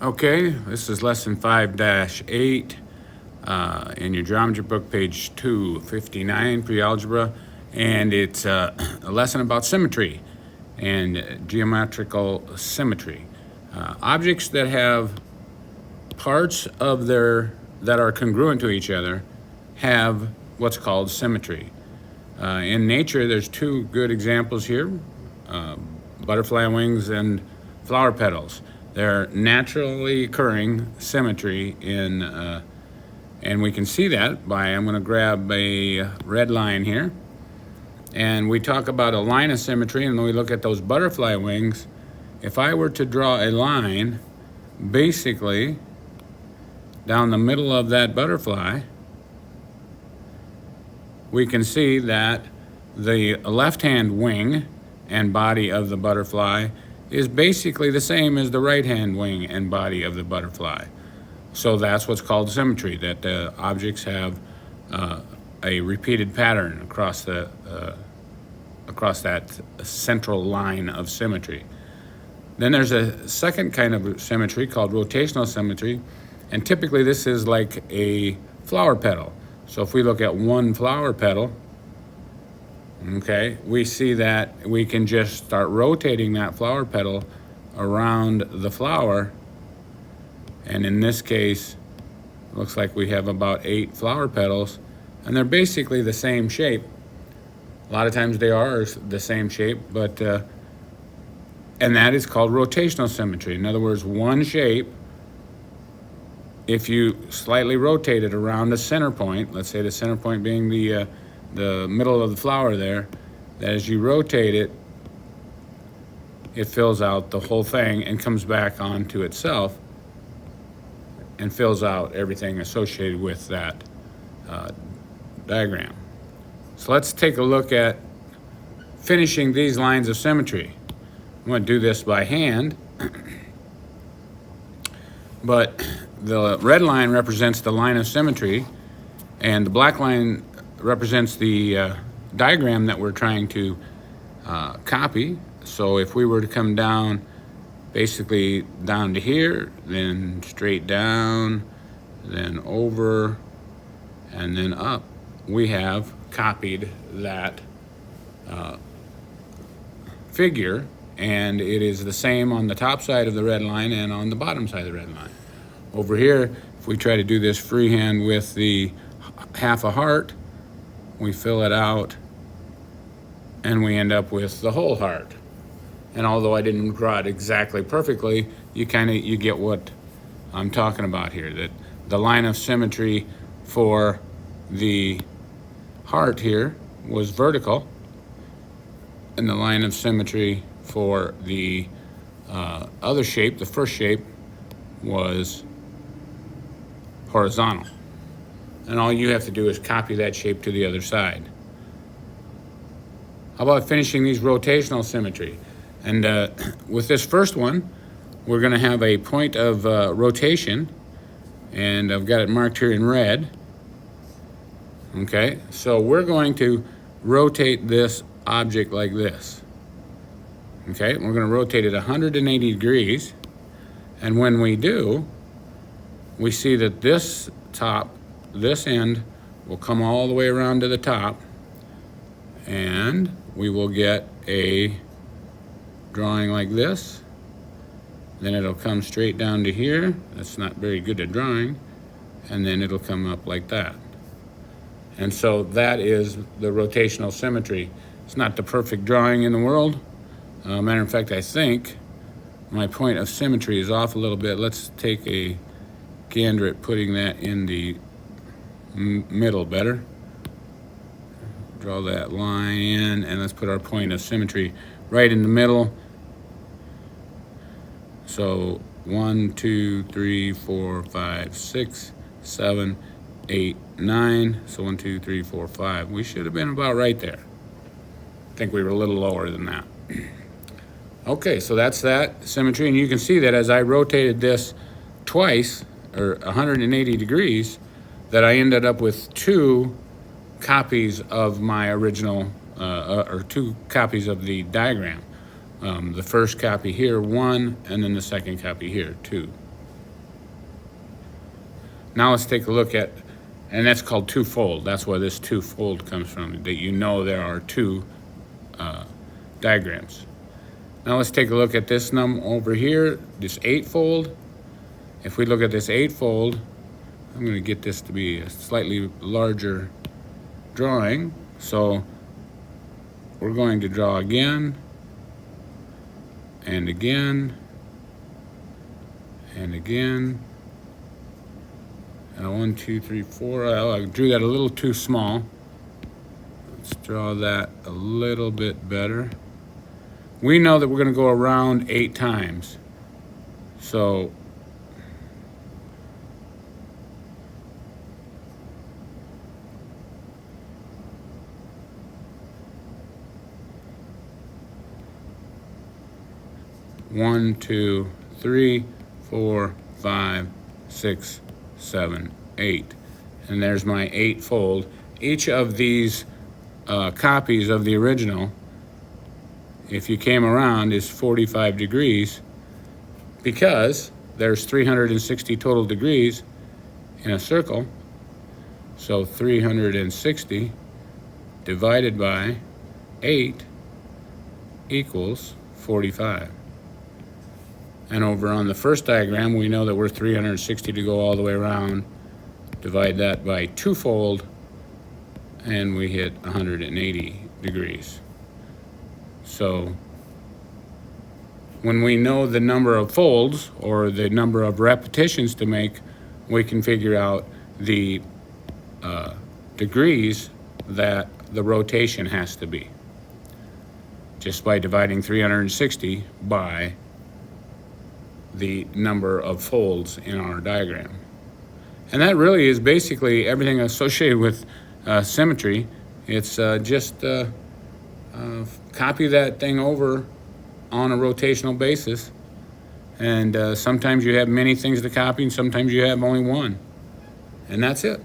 Okay, this is lesson 5-8 in your geometry book, page 259, pre-algebra, and it's a lesson about symmetry and geometrical symmetry. Objects that have parts of that are congruent to each other have what's called symmetry. In nature, there's two good examples here, butterfly wings and flower petals. They're naturally occurring symmetry and we can see that by, I'm going to grab a red line here, and we talk about a line of symmetry, and when we look at those butterfly wings, if I were to draw a line basically down the middle of that butterfly, we can see that the left-hand wing and body of the butterfly is basically the same as the right-hand wing and body of the butterfly. So that's what's called symmetry, that the objects have a repeated pattern across that central line of symmetry. Then there's a second kind of symmetry called rotational symmetry, and typically this is like a flower petal. So if we look at one flower petal, okay, we see that we can just start rotating that flower petal around the flower, and in this case it looks like we have about 8 flower petals, and they're basically the same shape. A lot of times they are the same shape, but and that is called rotational symmetry. In other words, one shape, if you slightly rotate it around the center point, let's say the center point being the middle of the flower there, that as you rotate it, it fills out the whole thing and comes back onto itself and fills out everything associated with that diagram. So let's take a look at finishing these lines of symmetry. I'm going to do this by hand, but the red line represents the line of symmetry, and the black line represents the diagram that we're trying to copy. So if we were to come down, basically down to here, then straight down, then over, and then up, we have copied that figure, and it is the same on the top side of the red line and on the bottom side of the red line. Over here, if we try to do this freehand with the half a heart, we fill it out and we end up with the whole heart. And although I didn't draw it exactly perfectly, you get what I'm talking about here, that the line of symmetry for the heart here was vertical, and the line of symmetry for the other shape, the first shape, was horizontal. And all you have to do is copy that shape to the other side. How about finishing these rotational symmetry? And with this first one, we're going to have a point of rotation, and I've got it marked here in red. Okay, so we're going to rotate this object like this. Okay, we're going to rotate it 180 degrees, and when we do, we see that this end will come all the way around to the top, and we will get a drawing like this. Then it'll come straight down to here. That's not very good at drawing. And then it'll come up like that. And so that is the rotational symmetry. It's not the perfect drawing in the world. Matter of fact, I think my point of symmetry is off a little bit. Let's take a gander at putting that in the middle better. Draw that line in, and let's put our point of symmetry right in the middle. So 1, 2, 3, 4, 5, 6, 7, 8, 9. So 1, 2, 3, 4, 5. We should have been about right there. I think we were a little lower than that. Okay, so that's that symmetry, and you can see that as I rotated this twice, or 180 degrees, that I ended up with 2 copies of my original, or 2 copies of the diagram. The first copy here, 1, and then the second copy here, 2. Now let's take a look at, and that's called twofold. That's where this twofold comes from, that you know there are two diagrams. Now let's take a look at this number over here, this eightfold. If we look at this eightfold, I'm going to get this to be a slightly larger drawing. So we're going to draw again, and again, and again. 1, 2, 3, 4. I drew that a little too small. Let's draw that a little bit better. We know that we're going to go around 8 times. So one, 2, 3, 4, 5, 6, 7, 8. And there's my eightfold. Each of these copies of the original, if you came around, is 45 degrees, because there's 360 total degrees in a circle. So 360 divided by 8 equals 45. And over on the first diagram, we know that we're 360 to go all the way around. Divide that by twofold, and we hit 180 degrees. So when we know the number of folds or the number of repetitions to make, we can figure out the degrees that the rotation has to be, just by dividing 360 by the number of folds in our diagram. And that really is basically everything associated with symmetry. It's just copy that thing over on a rotational basis, and sometimes you have many things to copy and sometimes you have only one, and that's it.